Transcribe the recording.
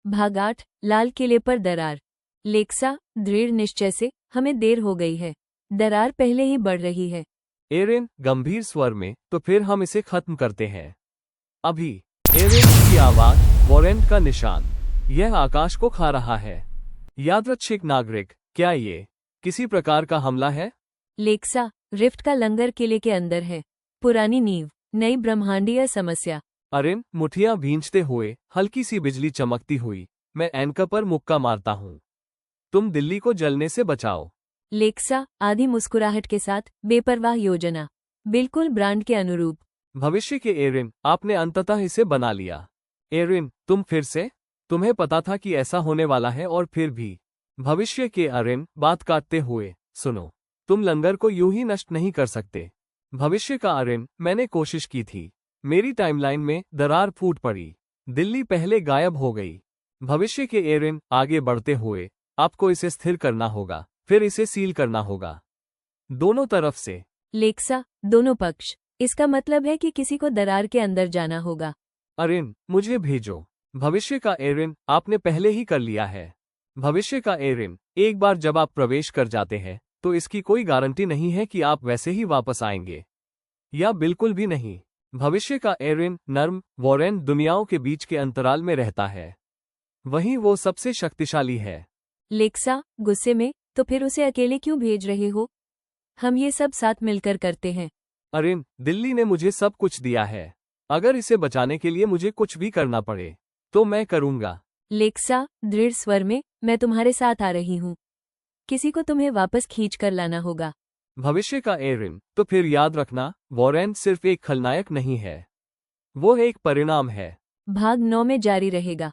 भाग 8, लाल किले पर दरार। लेक्सा, दृढ़ निश्चय से, हमें देर हो गई है। दरार पहले ही बढ़ रही है। एरिन गंभीर स्वर में, तो फिर हम इसे खत्म करते हैं अभी। एरिन की आवाज, वॉरेंट का निशान, यह आकाश को खा रहा है। यादृच्छिक नागरिक, क्या ये किसी प्रकार का हमला है? लेक्सा, रिफ्ट का लंगर किले के अंदर है। पुरानी नींव, नई ब्रह्मांडीय समस्या। अरिन मुठियां भींचते हुए, हल्की सी बिजली चमकती हुई, मैं एंकर पर मुक्का मारता हूँ। तुम दिल्ली को जलने से बचाओ। लेक्सा, आधी मुस्कुराहट के साथ, बेपरवाह योजना, बिल्कुल ब्रांड के अनुरूप। भविष्य के एरिन, आपने अंततः इसे बना लिया। एरिन, तुम फिर से? तुम्हें पता था कि ऐसा होने वाला है और फिर भी। भविष्य के अरिन, बात काटते हुए, सुनो, तुम लंगर को यूं ही नष्ट नहीं कर सकते। भविष्य का अरिन, मैंने कोशिश की थी। मेरी टाइमलाइन में दरार फूट पड़ी। दिल्ली पहले गायब हो गई। भविष्य के एरिन, आगे बढ़ते हुए, आपको इसे स्थिर करना होगा, फिर इसे सील करना होगा। दोनों तरफ से। लेक्सा, दोनों पक्ष। इसका मतलब है कि किसी को दरार के अंदर जाना होगा। अरिन, मुझे भेजो। भविष्य का एरिन, आपने पहले ही कर लिया है। भविष्य का एरिन, एक बार जब आप प्रवेश कर जाते हैं, तो इसकी कोई गारंटी नहीं है कि आप वैसे ही वापस आएंगे। या बिल्कुल भी नहीं। भविष्य का एरिन, नर्म, वॉरेन दुनियाओं के बीच के अंतराल में रहता है। वहीं वो सबसे शक्तिशाली है। लेक्सा, गुस्से में, तो फिर उसे अकेले क्यों भेज रहे हो? हम ये सब साथ मिलकर करते हैं। अरिन, दिल्ली ने मुझे सब कुछ दिया है। अगर इसे बचाने के लिए मुझे कुछ भी करना पड़े, तो मैं करूंगा। लेक्सा, दृढ़ स्वर में, मैं तुम्हारे साथ आ रही हूँ। किसी को तुम्हें वापस खींच कर लाना होगा। भविष्य का एरिन, तो फिर याद रखना, वॉरेन सिर्फ एक खलनायक नहीं है। वो एक परिणाम है। भाग 9 में जारी रहेगा।